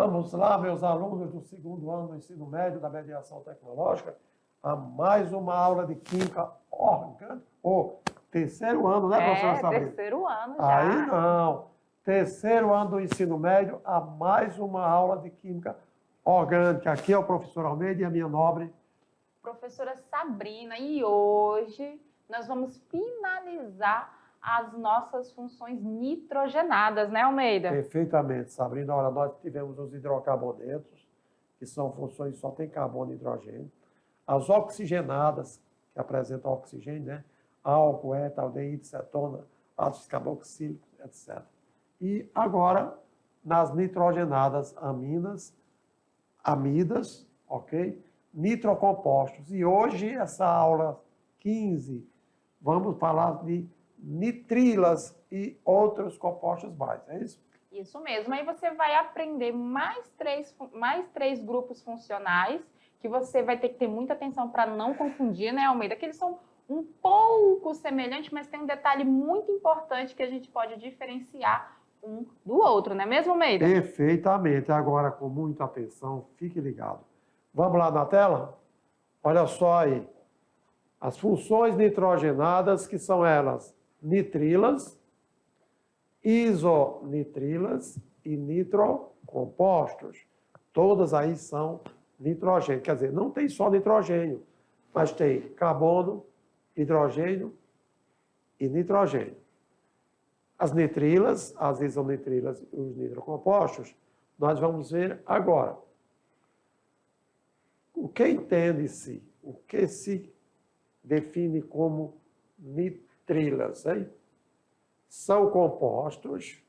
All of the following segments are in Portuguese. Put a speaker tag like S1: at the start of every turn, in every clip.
S1: Vamos lá, meus alunos do segundo ano do ensino médio da mediação tecnológica, a mais uma aula de química orgânica. Ou terceiro ano, né, professora Sabrina?
S2: Terceiro ano já.
S1: Aí não. Terceiro ano do ensino médio, a mais uma aula de química orgânica. Aqui é o professor Almeida e a minha nobre
S2: Professora Sabrina, e hoje nós vamos finalizar as nossas funções nitrogenadas, né, Almeida?
S1: Perfeitamente, Sabrina. Olha, nós tivemos os hidrocarbonetos, que são funções que só tem carbono e hidrogênio. As oxigenadas, que apresentam oxigênio, né? Álcool, etaldeído, cetona, ácidos carboxílicos, etc. E agora, nas nitrogenadas amidas, ok? Nitrocompostos. E hoje, essa aula 15, vamos falar de nitrilas e outros compostos mais, é isso?
S2: Isso mesmo. Aí você vai aprender mais três grupos funcionais que você vai ter que ter muita atenção para não confundir, né, Almeida? Que eles são um pouco semelhantes, mas tem um detalhe muito importante que a gente pode diferenciar um do outro, não é mesmo, Almeida?
S1: Perfeitamente. Agora, com muita atenção, fique ligado. Vamos lá na tela? Olha só aí. As funções nitrogenadas, que são elas nitrilas, isonitrilas e nitrocompostos. Todas aí são nitrogênio. Quer dizer, não tem só nitrogênio, mas tem carbono, hidrogênio e nitrogênio. As nitrilas, as isonitrilas e os nitrocompostos, nós vamos ver agora. O que entende-se, o que se define como nitrilas, hein? São compostos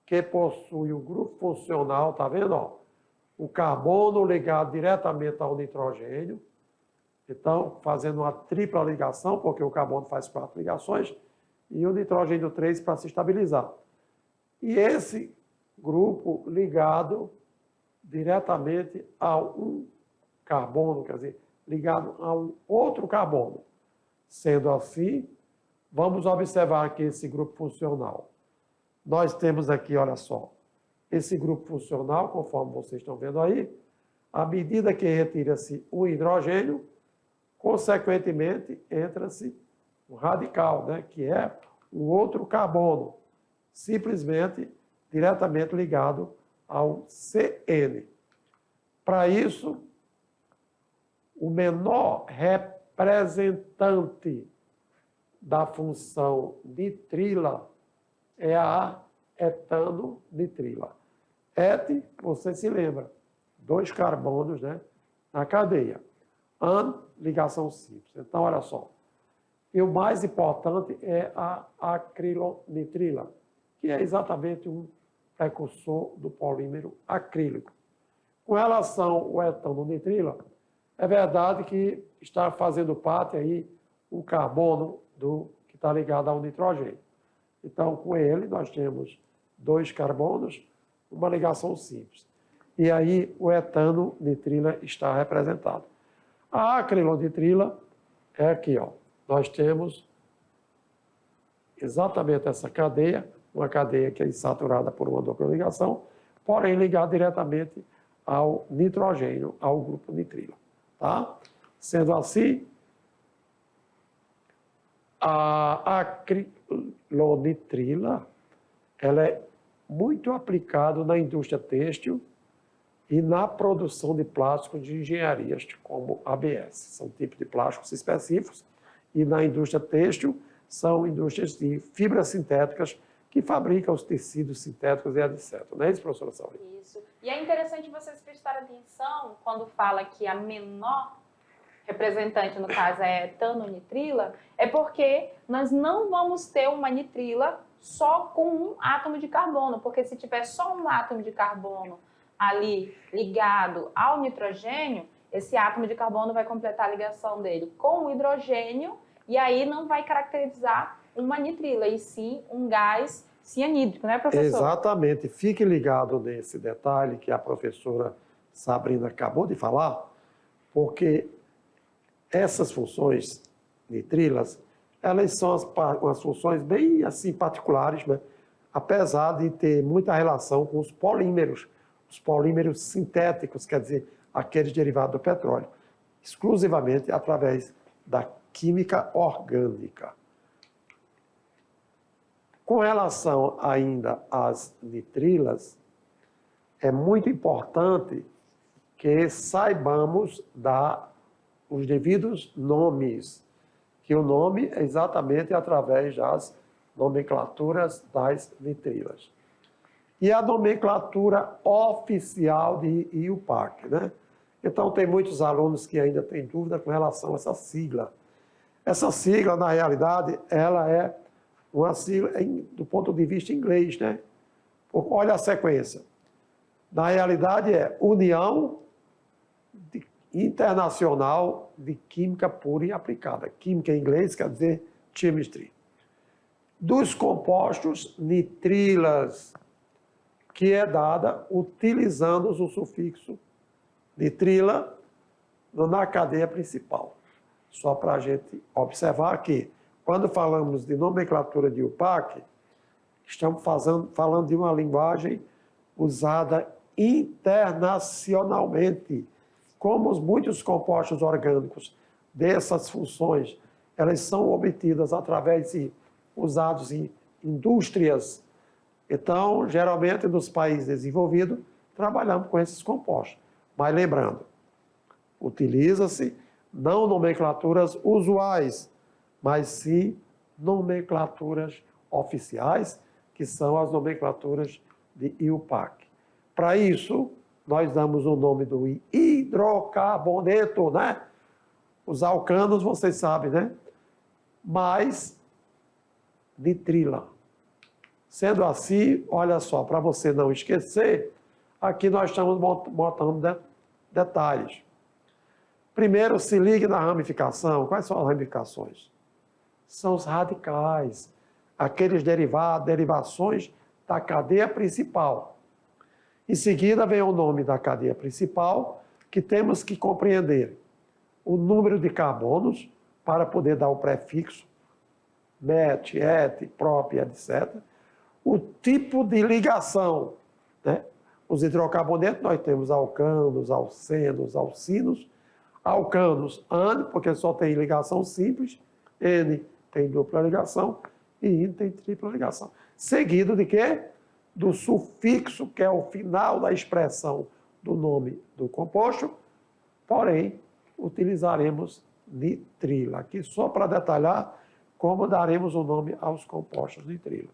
S1: que possuem o grupo funcional, tá vendo? Ó? O carbono ligado diretamente ao nitrogênio. Então, fazendo uma tripla ligação, porque o carbono faz 4 ligações, e o nitrogênio 3 para se estabilizar. E esse grupo ligado diretamente a um carbono, quer dizer, ligado a um outro carbono. Sendo assim, vamos observar aqui esse grupo funcional. Nós temos aqui, olha só, esse grupo funcional, conforme vocês estão vendo aí, à medida que retira-se o hidrogênio, consequentemente, entra-se o radical, né, que é o outro carbono, simplesmente diretamente ligado ao CN. Para isso, o menor representante da função nitrila é a etano-nitrila. Et, você se lembra, 2 carbonos, né, na cadeia. An, ligação simples. Então, olha só. E o mais importante é a acrilonitrila, que é exatamente um precursor do polímero acrílico. Com relação ao etano-nitrila, é verdade que está fazendo parte aí o carbono que está ligado ao nitrogênio. Então, com ele, nós temos 2 carbonos, uma ligação simples. E aí, o etano-nitrila está representado. A acrilonitrila é aqui, ó. Nós temos exatamente essa cadeia, uma cadeia que é insaturada por uma dupla ligação, porém ligada diretamente ao nitrogênio, ao grupo nitrila. Tá? Sendo assim, a acrilonitrila ela é muito aplicada na indústria têxtil e na produção de plásticos de engenharias, como ABS. São tipos de plásticos específicos. E na indústria têxtil, são indústrias de fibras sintéticas que fabricam os tecidos sintéticos e etc. Não é isso, professora Sabrina?
S2: Isso. E é interessante vocês prestarem atenção quando fala que a menor representante, no caso, é etano-nitrila, é porque nós não vamos ter uma nitrila só com um átomo de carbono, porque se tiver só um átomo de carbono ali ligado ao nitrogênio, esse átomo de carbono vai completar a ligação dele com o hidrogênio e aí não vai caracterizar uma nitrila, e sim um gás cianídrico, né, professor?
S1: Exatamente. Fique ligado nesse detalhe que a professora Sabrina acabou de falar, porque essas funções nitrilas, elas são umas funções bem assim particulares, né? Apesar de ter muita relação com os polímeros. os polímeros sintéticos, quer dizer, aqueles derivados do petróleo, exclusivamente através da química orgânica. Com relação ainda às nitrilas, é muito importante que saibamos dar os devidos nomes, que o nome é exatamente através das nomenclaturas das nitrilas. E a nomenclatura oficial de IUPAC, né? Então, tem muitos alunos que ainda têm dúvida com relação a essa sigla. Essa sigla, na realidade, ela é uma sigla do ponto de vista inglês, né? Olha a sequência. Na realidade, é União Internacional de Química Pura e Aplicada. Química em inglês quer dizer chemistry. Dos compostos nitrilas, que é dada utilizando o sufixo nitrila na cadeia principal. Só para a gente observar que, quando falamos de nomenclatura de IUPAC, estamos falando de uma linguagem usada internacionalmente. Como muitos compostos orgânicos dessas funções, elas são obtidas através de usados em indústrias. Então, geralmente, nos países desenvolvidos, trabalhamos com esses compostos. Mas lembrando, utiliza-se não nomenclaturas usuais, mas sim nomenclaturas oficiais, que são as nomenclaturas de IUPAC. Para isso, nós damos o nome do hidrocarboneto, né? Os alcanos, vocês sabem, né? Mais nitrila. Sendo assim, olha só, para você não esquecer, aqui nós estamos botando detalhes. Primeiro, se ligue na ramificação. Quais são as ramificações? São os radicais, aqueles derivações da cadeia principal. Em seguida, vem o nome da cadeia principal, que temos que compreender o número de carbonos para poder dar o prefixo, met, et, prop, etc. O tipo de ligação, né? Os hidrocarbonetos, nós temos alcanos, alcenos, alcinos. Alcanos, ânion, porque só tem ligação simples, N tem dupla ligação e IN tem tripla ligação. Seguido de quê? Do sufixo, que é o final da expressão do nome do composto, porém, utilizaremos nitrila. Aqui só para detalhar como daremos o nome aos compostos nitrila.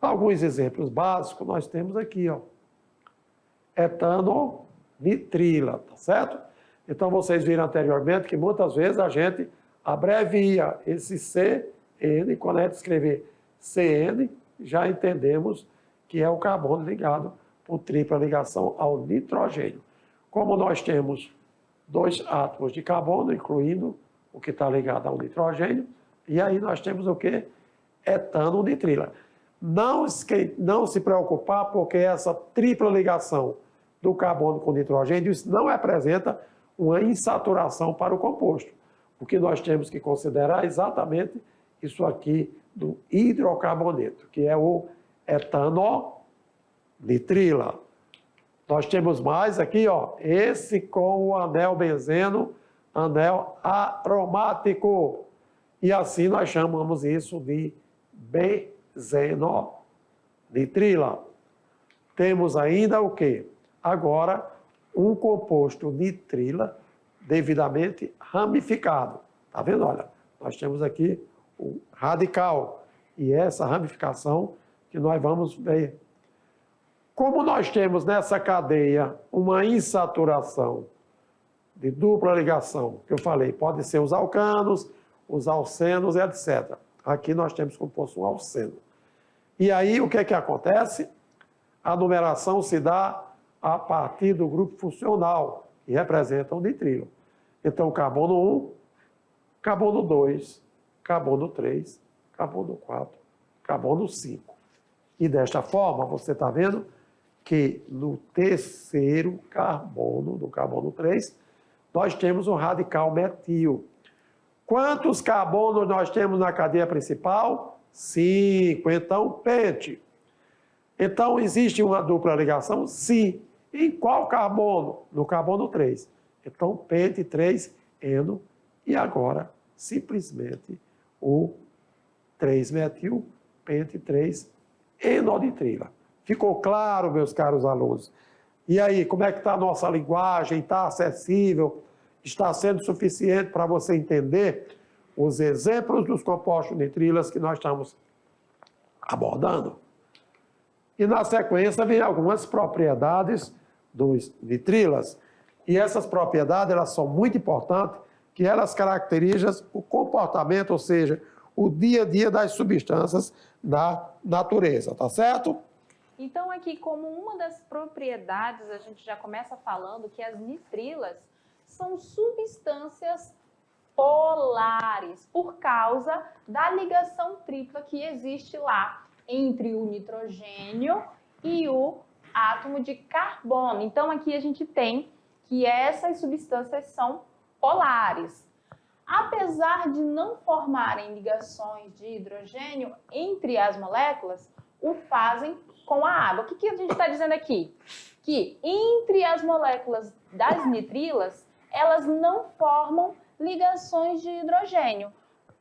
S1: Alguns exemplos básicos nós temos aqui, ó. Etanonitrila, tá certo? Então, vocês viram anteriormente que muitas vezes a gente abrevia esse CN, quando a gente escrever CN, já entendemos que é o carbono ligado por tripla ligação ao nitrogênio. Como nós temos 2 átomos de carbono, incluindo o que está ligado ao nitrogênio, e aí nós temos o quê? Etanonitrila. Não se preocupar, porque essa tripla ligação do carbono com o nitrogênio, isso não representa uma insaturação para o composto. O que nós temos que considerar é exatamente isso aqui do hidrocarboneto, que é o etanonitrila. Nós temos mais aqui, ó, esse com o anel benzeno, anel aromático. E assim nós chamamos isso de benzenonitrila. Temos ainda o quê? Agora, um composto nitrila devidamente ramificado. Está vendo? Olha, nós temos aqui o radical e essa ramificação que nós vamos ver. Como nós temos nessa cadeia uma insaturação de dupla ligação, que eu falei, pode ser os alcanos, os alcenos, etc. Aqui nós temos como fosse um alceno. E aí, o que é que acontece? A numeração se dá a partir do grupo funcional, que representa o nitrilo. Então, carbono 1, carbono 2, carbono 3, carbono 4, carbono 5. E desta forma, você está vendo que no terceiro carbono, do carbono 3, nós temos o radical metil. Quantos carbonos nós temos na cadeia principal? 5. Então, pente. Então, existe uma dupla ligação? Sim. Em qual carbono? No carbono 3. Então, pente 3-eno e agora, simplesmente, o 3-metil, pente 3-enonitrila. Ficou claro, meus caros alunos? E aí, como é que está a nossa linguagem? Está acessível? Está sendo suficiente para você entender os exemplos dos compostos nitrilas que nós estamos abordando? E na sequência vem algumas propriedades dos nitrilas. E essas propriedades, elas são muito importantes, que elas caracterizam o comportamento, ou seja, o dia a dia das substâncias da natureza, tá certo?
S2: Então, aqui, como uma das propriedades, a gente já começa falando que as nitrilas são substâncias polares, por causa da ligação tripla que existe lá entre o nitrogênio e o átomo de carbono. Então, aqui a gente tem que essas substâncias são polares. Apesar de não formarem ligações de hidrogênio entre as moléculas, o fazem com a água. O que a gente está dizendo aqui? Que entre as moléculas das nitrilas, elas não formam ligações de hidrogênio.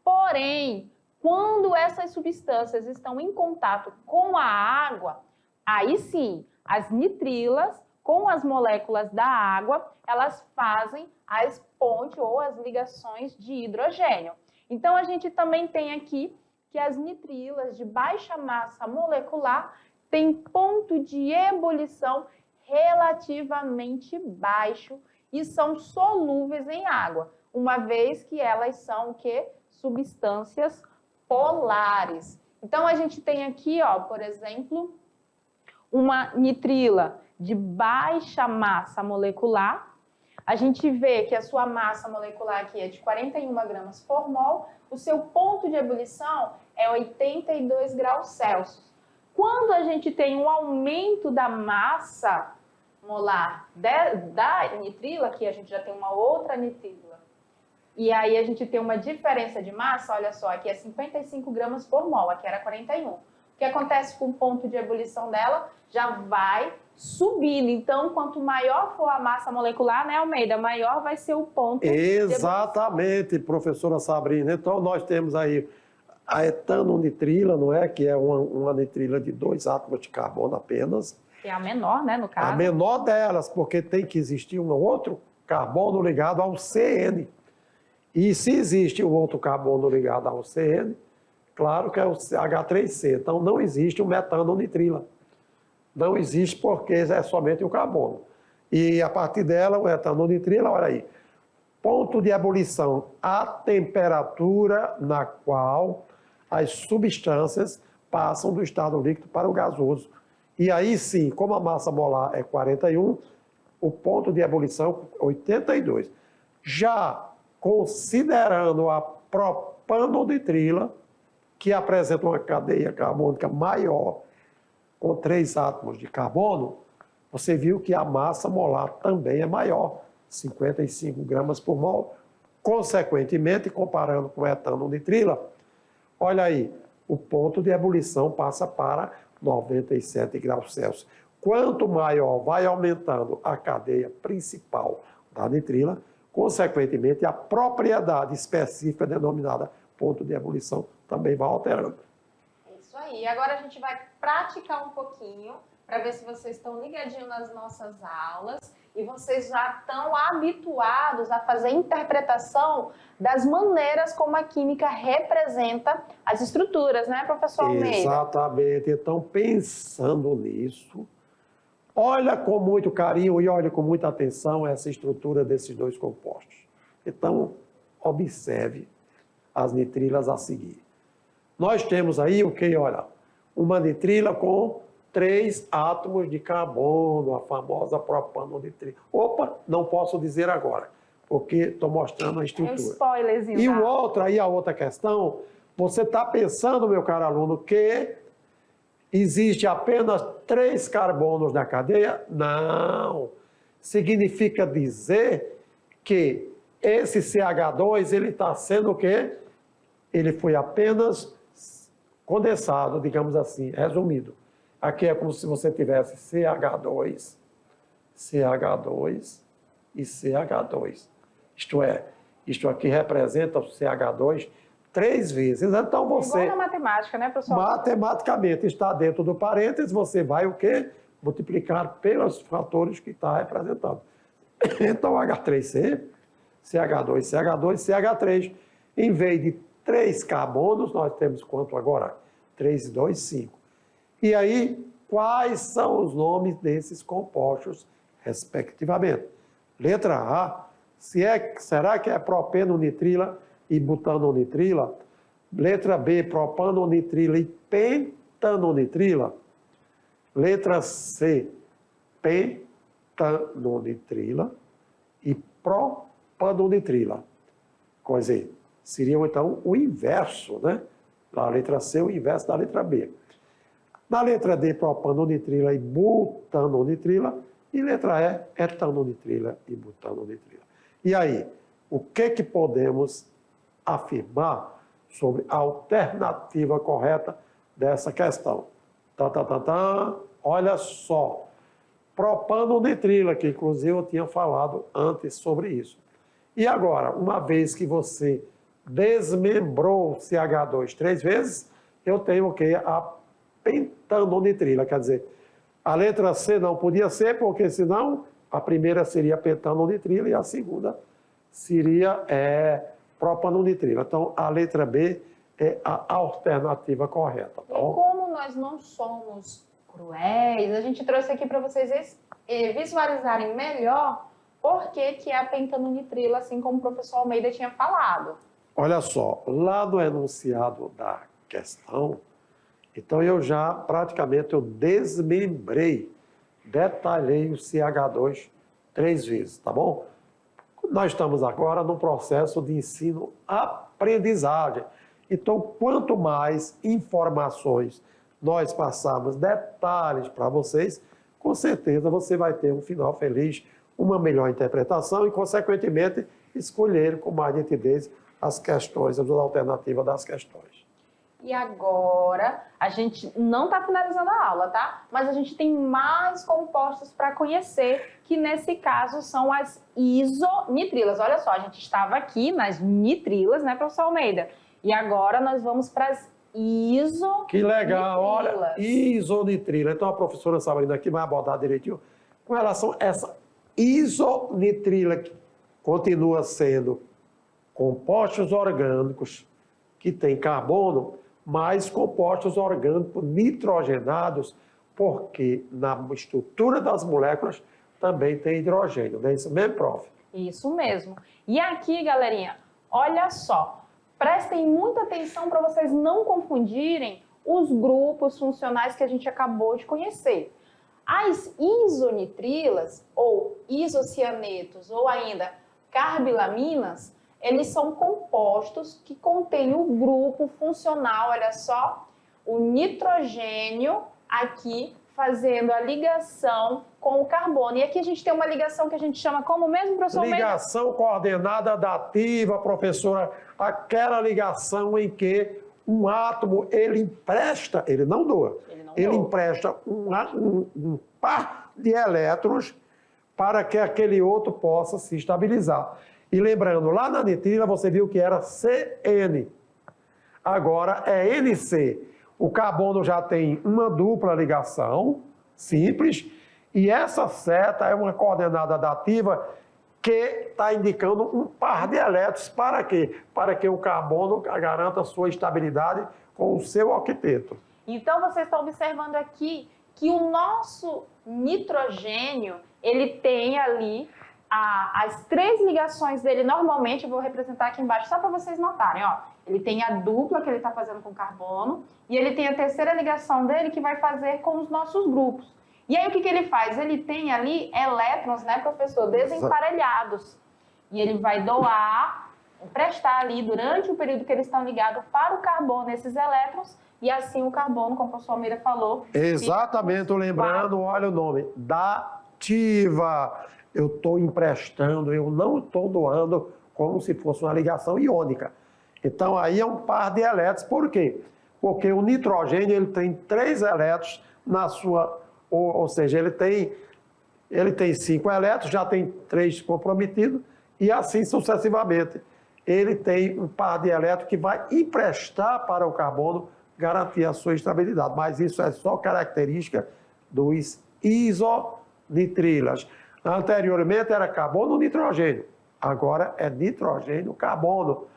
S2: Porém, quando essas substâncias estão em contato com a água, aí sim, as nitrilas com as moléculas da água, elas fazem as pontes ou as ligações de hidrogênio. Então, a gente também tem aqui que as nitrilas de baixa massa molecular têm ponto de ebulição relativamente baixo e são solúveis em água, uma vez que elas são o quê? Substâncias polares. Então, a gente tem aqui, ó, por exemplo, uma nitrila de baixa massa molecular. A gente vê que a sua massa molecular aqui é de 41 gramas por mol, o seu ponto de ebulição é 82 graus Celsius. Quando a gente tem um aumento da massa molar da nitrila, aqui a gente já tem uma outra nitrila, e aí a gente tem uma diferença de massa, olha só, aqui é 55 gramas por mol, aqui era 41. O que acontece com o ponto de ebulição dela? Já vai subindo. Então, quanto maior for a massa molecular, né, Almeida, maior vai ser o ponto.
S1: Exatamente, professora Sabrina. Então, nós temos aí a etanonitrila, não é? Que é uma nitrila de 2 átomos de carbono apenas.
S2: Que é a menor, né, no caso.
S1: A menor delas, porque tem que existir um outro carbono ligado ao CN. E se existe um outro carbono ligado ao CN, claro que é o H3C. Então, não existe o metanonitrila. Não existe porque é somente o carbono. E a partir dela, o etanonitrila, olha aí, ponto de ebulição, a temperatura na qual as substâncias passam do estado líquido para o gasoso. E aí sim, como a massa molar é 41, o ponto de ebulição é 82. Já considerando a propanonitrila, que apresenta uma cadeia carbônica maior, com 3 átomos de carbono, você viu que a massa molar também é maior, 55 gramas por mol. Consequentemente, comparando com etanonitrila, olha aí, o ponto de ebulição passa para 97 graus Celsius. Quanto maior vai aumentando a cadeia principal da nitrila, consequentemente, a propriedade específica denominada ponto de ebulição também vai alterando.
S2: É isso aí. Agora a gente vai praticar um pouquinho para ver se vocês estão ligadinhos nas nossas aulas e vocês já estão habituados a fazer interpretação das maneiras como a química representa as estruturas, né, professor Almeida?
S1: Exatamente. Então, pensando nisso, olha com muito carinho e olha com muita atenção essa estrutura desses dois compostos. Então, observe as nitrilas a seguir. Nós temos aí o que? Olha, uma nitrila com 3 átomos de carbono, a famosa propanonitrila. Opa, não posso dizer agora, porque estou mostrando a estrutura.
S2: É um spoilerzinho.
S1: E o outro, aí a outra questão, você está pensando, meu caro aluno, que existe apenas 3 carbonos na cadeia? Não. Significa dizer que esse CH2, ele está sendo o quê? Ele foi apenas condensado, digamos assim, resumido. Aqui é como se você tivesse CH2 CH2 e CH2. Isto é, isto aqui representa o CH2 três vezes. Então você...
S2: Igual na matemática, né, professor?
S1: Matematicamente está dentro do parênteses, você vai o quê? Multiplicar pelos fatores que está representando. Então, H3C, CH2, CH2, CH3. Em vez de 3 carbonos, nós temos quanto agora? 3, 2, 5. E aí, quais são os nomes desses compostos, respectivamente? Letra A, será que é propenonitrila e butanonitrila? Letra B, propanonitrila e pentanonitrila? Letra C, pentanonitrila e propanonitrila. Quer dizer, seria então o inverso, né? A letra C, o inverso da letra B. Na letra D, propanonitrila e butanonitrila. E letra E, etanonitrila e butanonitrila. E aí, o que podemos afirmar sobre a alternativa correta dessa questão? Olha só, propanonitrila, que inclusive eu tinha falado antes sobre isso. E agora, uma vez que você desmembrou o CH2 três vezes, eu tenho o quê? A pentanonitrila, quer dizer, a letra C não podia ser, porque senão a primeira seria pentanonitrila e a segunda seria propanonitrila. Então, a letra B é a alternativa correta. Tá?
S2: E como nós não somos cruéis, a gente trouxe aqui para vocês visualizarem melhor por que é a pentanonitrila, assim como o professor Almeida tinha falado.
S1: Olha só, lá no enunciado da questão, então eu já praticamente eu desmembrei, detalhei o CH2 três vezes, tá bom? Nós estamos agora no processo de ensino-aprendizagem. Então, quanto mais informações nós passarmos, detalhes para vocês, com certeza você vai ter um final feliz, uma melhor interpretação e, consequentemente, escolher com mais nitidez as questões, as alternativas das questões.
S2: E agora, a gente não está finalizando a aula, tá? Mas a gente tem mais compostos para conhecer, que nesse caso são as isonitrilas. Olha só, a gente estava aqui nas nitrilas, né, professor Almeida? E agora nós vamos para as isonitrilas.
S1: Que legal, olha, isonitrila. Então a professora Sabrina aqui vai abordar direitinho com relação a essa isonitrila, que continua sendo compostos orgânicos que têm carbono, mais compostos orgânicos nitrogenados, porque na estrutura das moléculas também tem hidrogênio, não é isso mesmo, prof?
S2: Isso mesmo. E aqui, galerinha, olha só, prestem muita atenção para vocês não confundirem os grupos funcionais que a gente acabou de conhecer. As isonitrilas, ou isocianetos, ou ainda carbilaminas, eles são compostos que contêm o grupo funcional, olha só, o nitrogênio aqui fazendo a ligação com o carbono. E aqui a gente tem uma ligação que a gente chama como mesmo, professor?
S1: Ligação coordenada dativa, professora, aquela ligação em que um átomo, ele empresta, ele não doa, ele empresta um par de elétrons para que aquele outro possa se estabilizar. E lembrando, lá na nitrila você viu que era CN. Agora é NC. O carbono já tem uma dupla ligação, simples, e essa seta é uma coordenada dativa que está indicando um par de elétrons. Para quê? Para que o carbono garanta a sua estabilidade com o seu octeto.
S2: Então, vocês estão observando aqui que o nosso nitrogênio, ele tem ali as três ligações dele. Normalmente, eu vou representar aqui embaixo só para vocês notarem, ó. Ele tem a dupla que ele está fazendo com carbono e ele tem a terceira ligação dele que vai fazer com os nossos grupos. E aí, o que ele faz? Ele tem ali elétrons, né, professor, desemparelhados. E ele vai doar, emprestar ali durante o período que eles estão ligados para o carbono esses elétrons. E assim o carbono, como o professor Almeida falou...
S1: Exatamente, lembrando, olha o nome, dativa. Eu estou emprestando, eu não estou doando como se fosse uma ligação iônica. Então, aí é um par de elétrons. Por quê? Porque o nitrogênio ele tem 3 elétrons na sua... Ou seja, ele ele tem 5 elétrons, já tem 3 comprometidos, e assim sucessivamente. Ele tem um par de elétrons que vai emprestar para o carbono, garantir a sua estabilidade. Mas isso é só característica dos isonitrilas. Anteriormente era carbono-nitrogênio, agora é nitrogênio-carbono.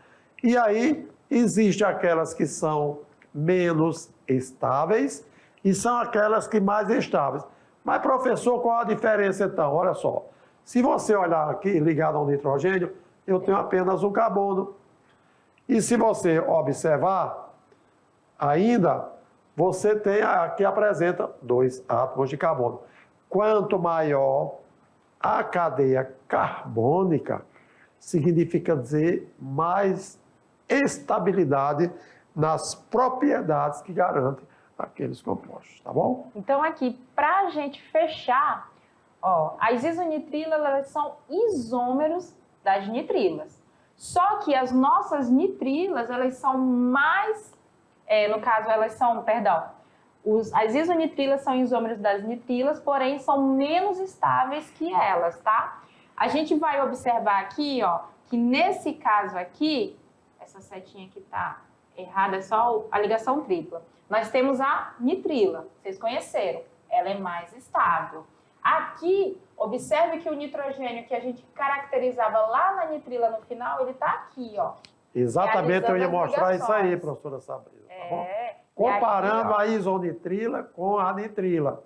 S1: E aí existem aquelas que são menos estáveis e são aquelas que mais estáveis. Mas, professor, qual a diferença então? Olha só, se você olhar aqui ligado ao nitrogênio, eu tenho apenas um carbono. E se você observar, ainda você tem aqui apresenta 2 átomos de carbono. Quanto maior a cadeia carbônica, significa dizer mais estabilidade nas propriedades que garantem aqueles compostos, tá bom?
S2: Então, aqui, para a gente fechar, ó, as isonitrilas, elas são isômeros das nitrilas. Só que as nossas nitrilas, elas são mais, no caso, elas são, perdão, as isonitrilas são isômeros das nitrilas, porém são menos estáveis que elas, tá? A gente vai observar aqui, ó, que nesse caso aqui, essa setinha que tá errada é só a ligação tripla. Nós temos a nitrila, vocês conheceram, ela é mais estável. Aqui, observe que o nitrogênio que a gente caracterizava lá na nitrila no final, ele está aqui, ó.
S1: Exatamente, eu ia mostrar isso aí, professora Sabrina, tá bom? Comparando aqui, a isonitrila com a nitrila.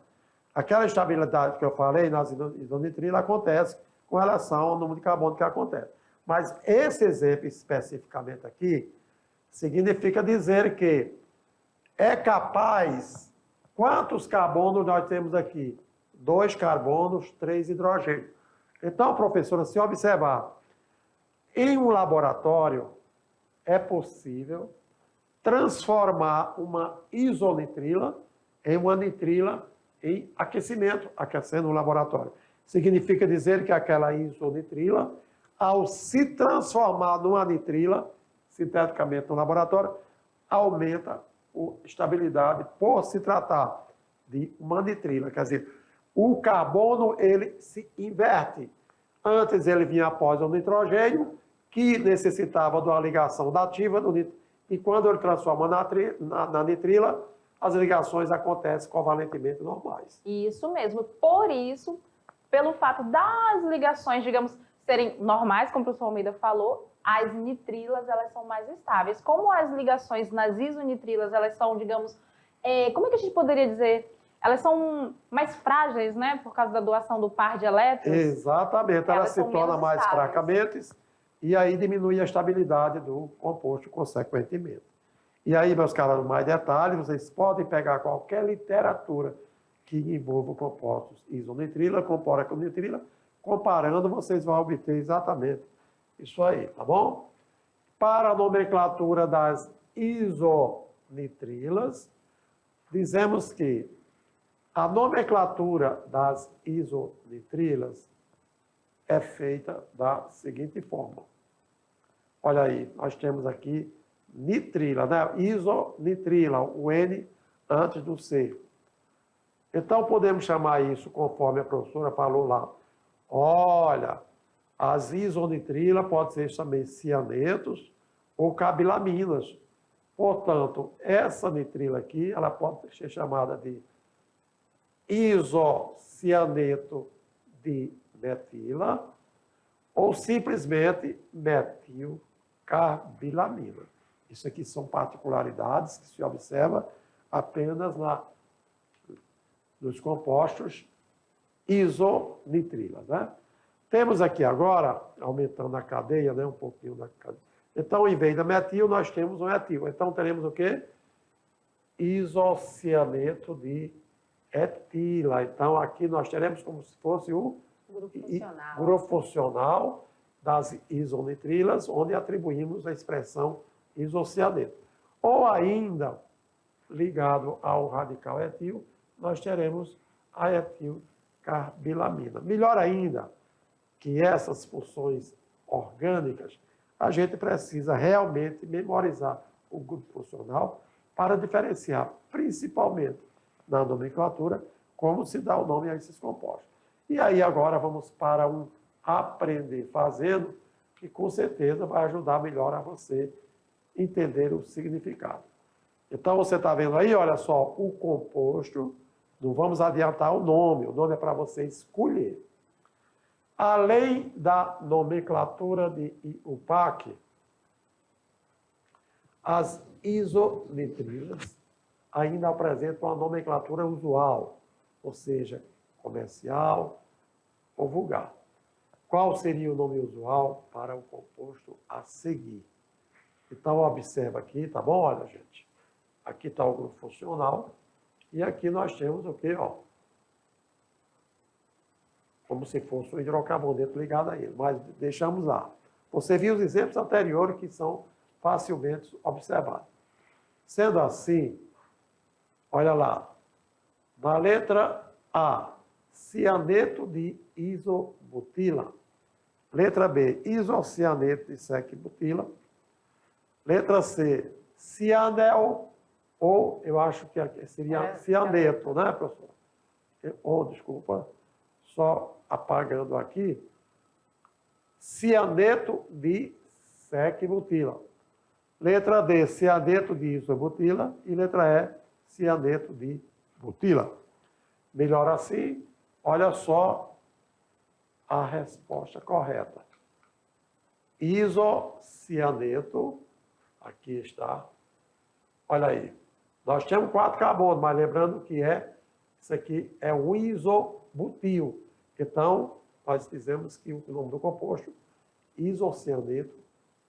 S1: Aquela estabilidade que eu falei nas isonitrilas acontece com relação ao número de carbono que acontece. Mas esse exemplo especificamente aqui significa dizer que é capaz... Quantos carbonos nós temos aqui? 2 carbonos, 3 hidrogênios. Então, professora, se observar, em um laboratório é possível transformar uma isonitrila em uma nitrila em aquecimento, aquecendo o laboratório. Significa dizer que aquela isonitrila, ao se transformar numa nitrila, sinteticamente no laboratório, aumenta a estabilidade por se tratar de uma nitrila. Quer dizer, o carbono ele se inverte. Antes ele vinha após o nitrogênio, que necessitava de uma ligação dativa, e quando ele transforma na nitrila, as ligações acontecem covalentemente normais.
S2: Isso mesmo. Por isso, pelo fato das ligações, digamos, serem normais, como o professor Almeida falou, as nitrilas elas são mais estáveis. Como as ligações nas isonitrilas elas são, digamos, como é que a gente poderia dizer? Elas são mais frágeis, né? Por causa da doação do par de elétrons.
S1: Exatamente. Elas se tornam mais fracamente e aí diminui a estabilidade do composto consequentemente. E aí, meus caros, mais detalhes, vocês podem pegar qualquer literatura que envolva compostos isonitrila, compara com nitrila, comparando, vocês vão obter exatamente isso aí, tá bom? Para a nomenclatura das isonitrilas, dizemos que a nomenclatura das isonitrilas é feita da seguinte forma. Olha aí, nós temos aqui nitrila, né? Isonitrila, o N antes do C. Então, podemos chamar isso, conforme a professora falou lá. Olha, as isonitrilas podem ser também cianetos ou carbilaminas. Portanto, essa nitrila aqui, ela pode ser chamada de isocianeto de metila ou simplesmente metilcarbilamina. Isso aqui são particularidades que se observa apenas nos compostos isonitrilas, né? Temos aqui agora, aumentando a cadeia, né, um pouquinho da cadeia. Então, em vez da metil, nós temos um etil. Então, teremos o quê? Isocianeto de etila. Então, aqui nós teremos como se fosse o grupo funcional das isonitrilas, onde atribuímos a expressão isocianeto. Ou ainda, ligado ao radical etil, nós teremos a etilcarbilamina. Melhor ainda, que essas funções orgânicas, a gente precisa realmente memorizar o grupo funcional para diferenciar, principalmente na nomenclatura, como se dá o nome a esses compostos. E aí agora vamos para um aprender fazendo, que com certeza vai ajudar melhor a você entender o significado. Então você está vendo aí, olha só, o composto, não vamos adiantar o nome é para você escolher. Além da nomenclatura de IUPAC, as isonitrilas ainda apresentam a nomenclatura usual, ou seja, comercial ou vulgar. Qual seria o nome usual para o composto a seguir? Então, observa aqui, tá bom? Olha, gente. Aqui está o grupo funcional e aqui nós temos o quê? Ó, como se fosse um hidrocarboneto ligado a ele, mas deixamos lá. Você viu os exemplos anteriores que são facilmente observados. Sendo assim, olha lá, na letra A, cianeto de isobutila. Letra B, isocianeto de secbutila. Letra C, cianel, ou eu acho que seria cianeto, né, professor? Ou, desculpa, só apagando aqui, cianeto de secbutila. Letra D, cianeto de isobutila. E letra E, cianeto de butila. Melhor assim, olha só a resposta correta. Isocianeto, aqui está, olha aí. Nós temos 4 carbonos, mas lembrando que isso aqui é um isobutil. Então, nós dizemos que o nome do composto, isocianeto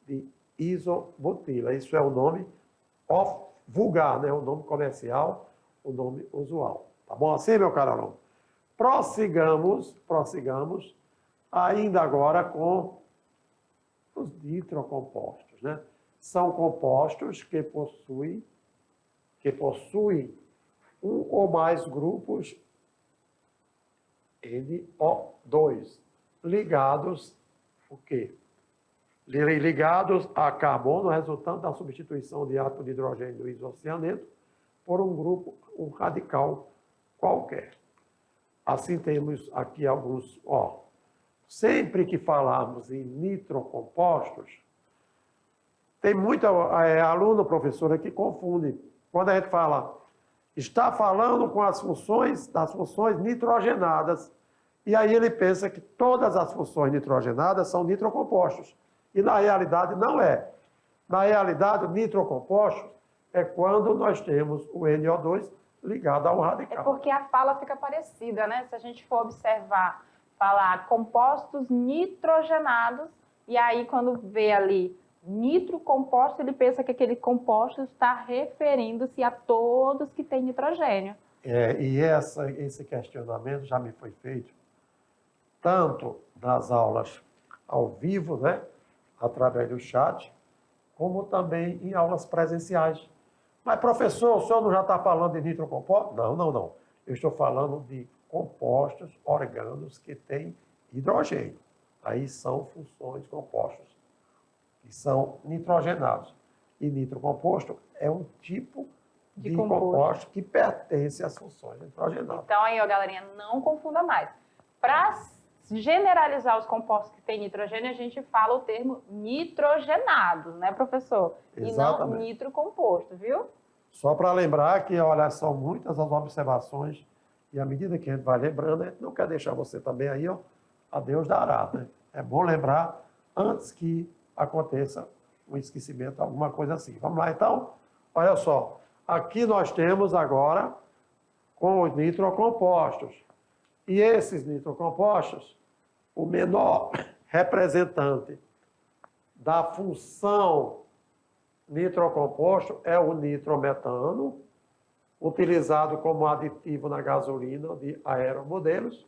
S1: de isobutila. Isso é o nome vulgar, né? O nome comercial, o nome usual. Tá bom assim, meu caro aluno? Prossigamos ainda agora com os nitrocompostos, né? São compostos que possuem um ou mais grupos NO2 ligados o quê? Ligados a carbono, resultante da substituição de átomo de hidrogênio do isocianeto por um grupo, um radical qualquer. Assim temos aqui alguns, ó. Sempre que falarmos em nitrocompostos, tem muita aluno, professora, que confunde. Quando a gente fala, está falando com das funções nitrogenadas, e aí ele pensa que todas as funções nitrogenadas são nitrocompostos. E na realidade não é. Na realidade, o nitrocomposto é quando nós temos o NO2 ligado ao radical.
S2: É porque a fala fica parecida, né? Se a gente for observar, falar compostos nitrogenados, e aí quando vê ali nitrocomposto, ele pensa que aquele composto está referindo-se a todos que têm nitrogênio.
S1: E esse questionamento já me foi feito tanto nas aulas ao vivo, né, através do chat, como também em aulas presenciais. Mas, professor, o senhor não já está falando de nitrocompostos? Não. Eu estou falando de compostos orgânicos que têm hidrogênio. Aí são funções compostos, que são nitrogenados. E nitrocomposto é um tipo de composto que pertence às funções nitrogenadas.
S2: Então, aí, ó, galerinha, não confunda mais. Para generalizar os compostos que têm nitrogênio, a gente fala o termo nitrogenados, né, professor?
S1: Exatamente.
S2: E não nitrocomposto, viu?
S1: Só para lembrar que, olha, são muitas as observações e à medida que a gente vai lembrando, a gente não quer deixar você também aí, ó, a Deus dará, né? É bom lembrar antes que aconteça um esquecimento, alguma coisa assim. Vamos lá, então? Olha só, aqui nós temos agora com os nitrocompostos. E esses nitrocompostos, o menor representante da função nitrocomposto é o nitrometano, utilizado como aditivo na gasolina de aeromodelos.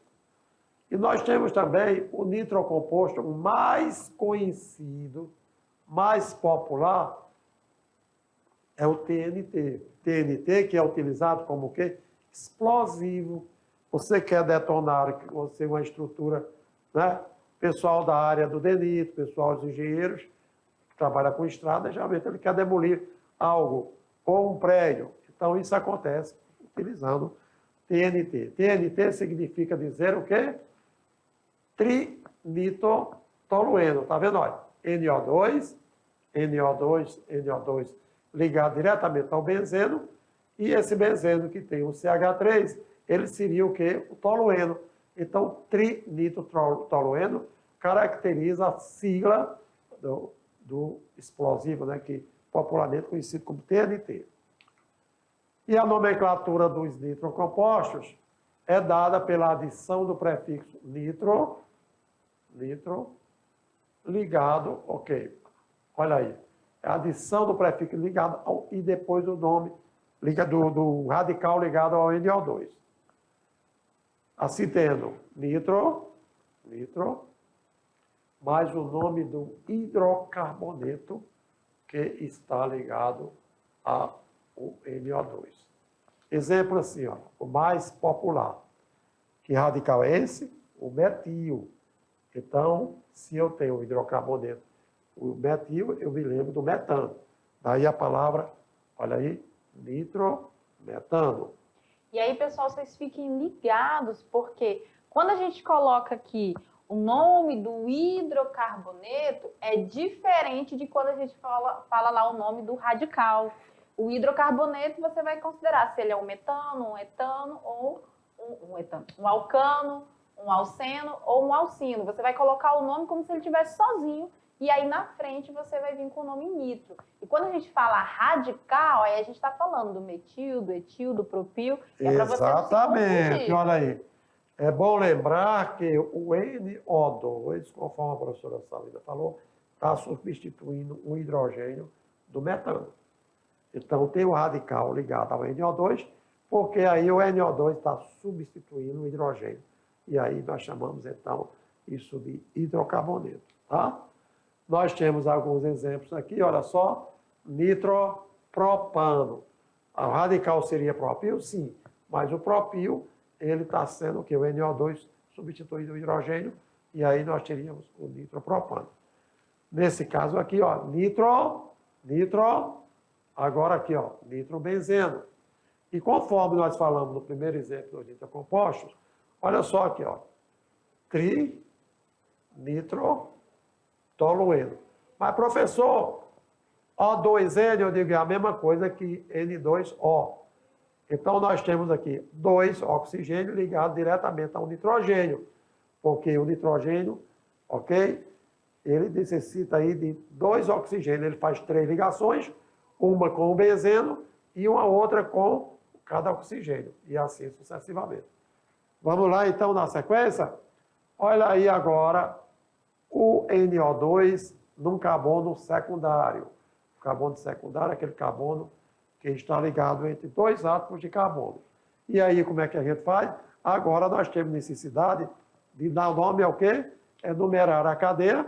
S1: E nós temos também o nitrocomposto mais conhecido, mais popular, é o TNT. TNT, que é utilizado como o quê? Explosivo. Você quer detonar você uma estrutura, né? Pessoal da área do DENIT, pessoal dos engenheiros, que trabalha com estrada, geralmente ele quer demolir algo, ou um prédio. Então, isso acontece utilizando TNT. TNT significa dizer o quê? trinitrotolueno. Tá vendo? Olha, NO2, NO2, NO2 ligado diretamente ao benzeno, e esse benzeno que tem o CH3, ele seria o quê? O tolueno. Então, trinitrotolueno caracteriza a sigla do explosivo, né, que popularmente conhecido como TNT. E a nomenclatura dos nitrocompostos é dada pela adição do prefixo nitro, ligado, ok. Olha aí, é a adição do prefixo ligado e depois o nome do radical ligado ao NO2. Assim tendo nitro, mais o nome do hidrocarboneto que está ligado ao NO2. Exemplo assim, ó, o mais popular. Que radical é esse? O metil. Então, se eu tenho o hidrocarboneto, o metil, eu me lembro do metano. Daí a palavra, olha aí, nitrometano.
S2: E aí, pessoal, vocês fiquem ligados, porque quando a gente coloca aqui o nome do hidrocarboneto, é diferente de quando a gente fala lá o nome do radical. O hidrocarboneto, você vai considerar se ele é um metano, um etano, ou um alcano, um alceno ou um alcino. Você vai colocar o nome como se ele estivesse sozinho, e aí na frente você vai vir com o nome nitro. E quando a gente fala radical, aí a gente está falando do metil, do etil, do propil. É para você não se
S1: Exatamente,
S2: confundir.
S1: olha aí. É bom lembrar que o NO2, conforme a professora Salina falou, está substituindo o hidrogênio do metano. Então, tem o radical ligado ao NO2, porque aí o NO2 está substituindo o hidrogênio. E aí nós chamamos, então, isso de hidrocarboneto, tá? Nós temos alguns exemplos aqui, olha só, nitropropano. O radical seria propil? Sim, mas o propil, ele está sendo o quê? O NO2 substituindo o hidrogênio, e aí nós teríamos o nitropropano. Nesse caso aqui, ó, nitro, agora aqui, ó, nitrobenzeno. E conforme nós falamos no primeiro exemplo dos nitrocompostos, olha só aqui, ó, trinitrotolueno. Mas, professor, O2N, eu digo, é a mesma coisa que N2O. Então, nós temos aqui 2 oxigênios ligados diretamente ao nitrogênio, porque o nitrogênio, ok, ele necessita aí de 2 oxigênios, ele faz 3 ligações, uma com o benzeno e uma outra com cada oxigênio, e assim sucessivamente. Vamos lá, então, na sequência? Olha aí agora o NO2 num carbono secundário. O carbono secundário é aquele carbono que está ligado entre 2 átomos de carbono. E aí, como é que a gente faz? Agora nós temos necessidade de dar nome ao quê? Enumerar a cadeia,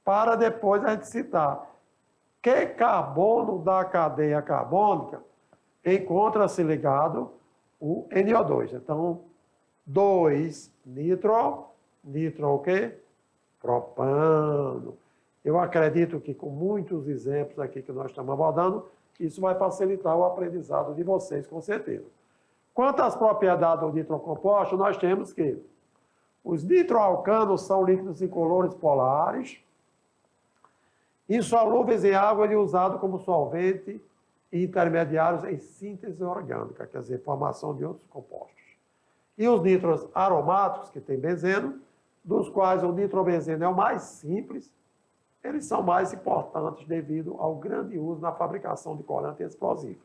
S1: para depois a gente citar que carbono da cadeia carbônica encontra-se ligado o NO2. Então, 2 nitro o quê? Propano. Eu acredito que com muitos exemplos aqui que nós estamos abordando, isso vai facilitar o aprendizado de vocês, com certeza. Quanto às propriedades do nitrocomposto, nós temos que os nitroalcanos são líquidos incolores polares, insolúveis em água e usados como solvente e intermediários em síntese orgânica, quer dizer, formação de outros compostos. E os nitros aromáticos, que tem benzeno, dos quais o nitrobenzeno é o mais simples, eles são mais importantes devido ao grande uso na fabricação de corante explosivo.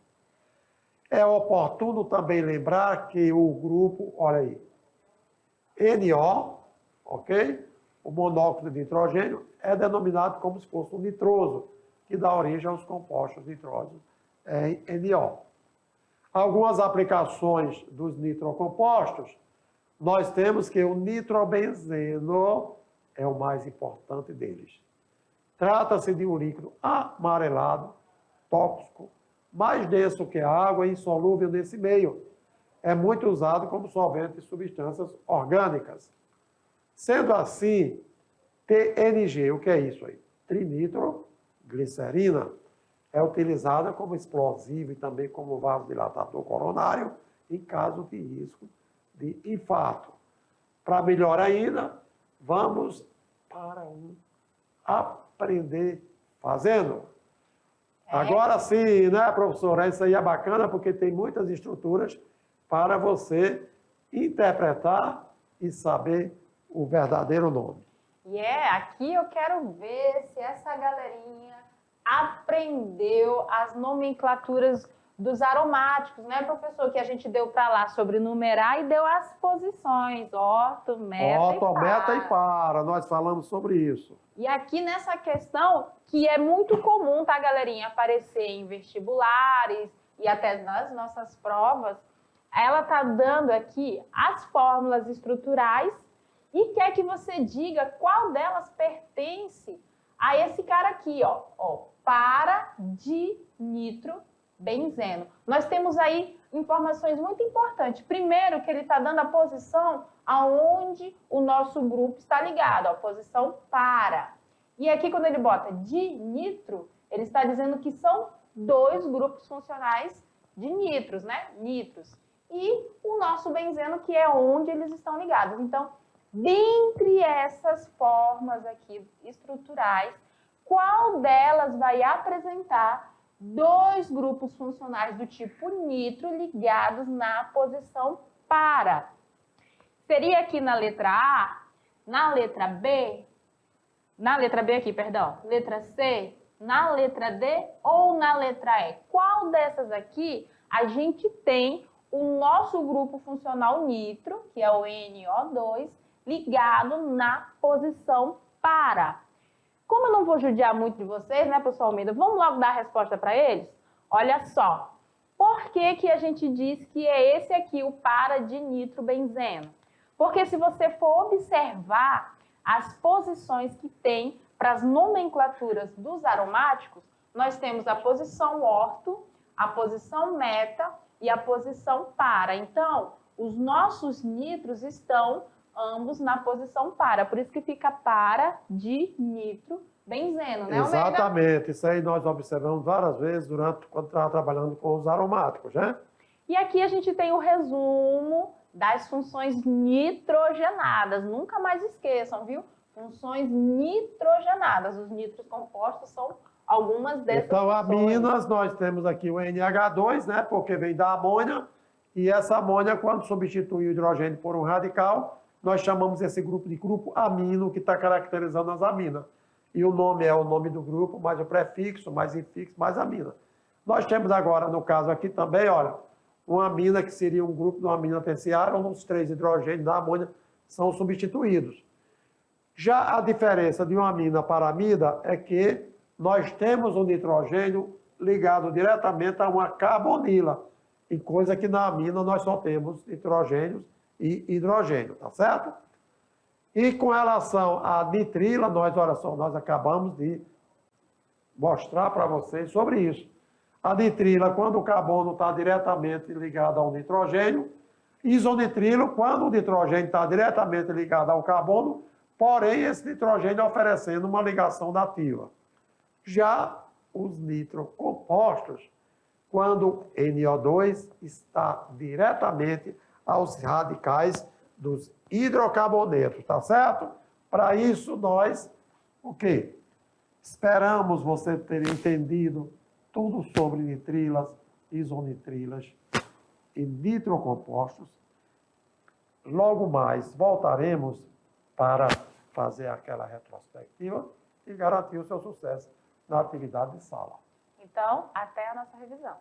S1: É oportuno também lembrar que o grupo, olha aí, NO, ok? O monóxido de nitrogênio é denominado como se fosse um nitroso, que dá origem aos compostos nitrosos em NO. Algumas aplicações dos nitrocompostos, nós temos que o nitrobenzeno é o mais importante deles. Trata-se de um líquido amarelado, tóxico, mais denso que a água e insolúvel nesse meio. É muito usado como solvente de substâncias orgânicas. Sendo assim, TNG, o que é isso aí? Trinitroglicerina, é utilizada como explosivo e também como vasodilatador coronário em caso de risco de infarto. Para melhor ainda, vamos para um aprender fazendo. Agora sim, né, professora? Isso aí é bacana porque tem muitas estruturas para você interpretar e saber o verdadeiro nome.
S2: E aqui eu quero ver se essa galerinha aprendeu as nomenclaturas dos aromáticos, né, professor? Que a gente deu para lá sobre numerar e deu as posições, orto, meta
S1: e para. Nós falamos sobre isso.
S2: E aqui nessa questão, que é muito comum, tá, galerinha, aparecer em vestibulares e até nas nossas provas, ela tá dando aqui as fórmulas estruturais e quer que você diga qual delas pertence a esse cara aqui, ó, para de nitrobenzeno. Nós temos aí informações muito importantes. Primeiro, que ele está dando a posição aonde o nosso grupo está ligado, a posição para. E aqui, quando ele bota dinitro, ele está dizendo que são 2 grupos funcionais de nitros, né? Nitros. E o nosso benzeno, que é onde eles estão ligados. Então, dentre essas formas aqui estruturais, qual delas vai apresentar 2 grupos funcionais do tipo nitro ligados na posição para? Seria aqui na letra A, na letra B, na letra B aqui, perdão, letra C, na letra D ou na letra E? Qual dessas aqui a gente tem o nosso grupo funcional nitro, que é o NO2, ligado na posição para? Como eu não vou judiar muito de vocês, né, professor Almeida, vamos logo dar a resposta para eles? Olha só, por que que a gente diz que é esse aqui o para de nitrobenzeno? Porque se você for observar as posições que tem para as nomenclaturas dos aromáticos, nós temos a posição orto, a posição meta e a posição para. Então, os nossos nitros estão ambos na posição para. Por isso que fica para de nitrobenzeno, né, Almeida?
S1: Exatamente. Isso aí nós observamos várias vezes quando estava trabalhando com os aromáticos, né?
S2: E aqui a gente tem o resumo das funções nitrogenadas. Nunca mais esqueçam, viu? Funções nitrogenadas. Os nitros compostos são algumas dessas
S1: então,
S2: funções.
S1: aminas, nós temos aqui o NH2, né? Porque vem da amônia. E essa amônia, quando substitui o hidrogênio por um radical, nós chamamos esse grupo de grupo amino, que está caracterizando as aminas. E o nome é o nome do grupo, mais o prefixo, mais infixo, mais amina. Nós temos agora, no caso aqui também, olha, uma amina que seria um grupo de uma amina terciária, onde os 3 hidrogênios da amônia são substituídos. Já a diferença de uma amina para amida é que nós temos um nitrogênio ligado diretamente a uma carbonila, em coisa que na amina nós só temos nitrogênios e hidrogênio, tá certo? E com relação à nitrila, olha só, nós acabamos de mostrar para vocês sobre isso. A nitrila, quando o carbono está diretamente ligado ao nitrogênio, isonitrilo, quando o nitrogênio está diretamente ligado ao carbono, porém esse nitrogênio oferecendo uma ligação dativa. Já os nitrocompostos, quando NO2 está diretamente aos radicais dos hidrocarbonetos, tá certo? Para isso nós, o quê? Esperamos você ter entendido tudo sobre nitrilas, isonitrilas e nitrocompostos. Logo mais voltaremos para fazer aquela retrospectiva e garantir o seu sucesso na atividade de sala.
S2: Então, até a nossa revisão.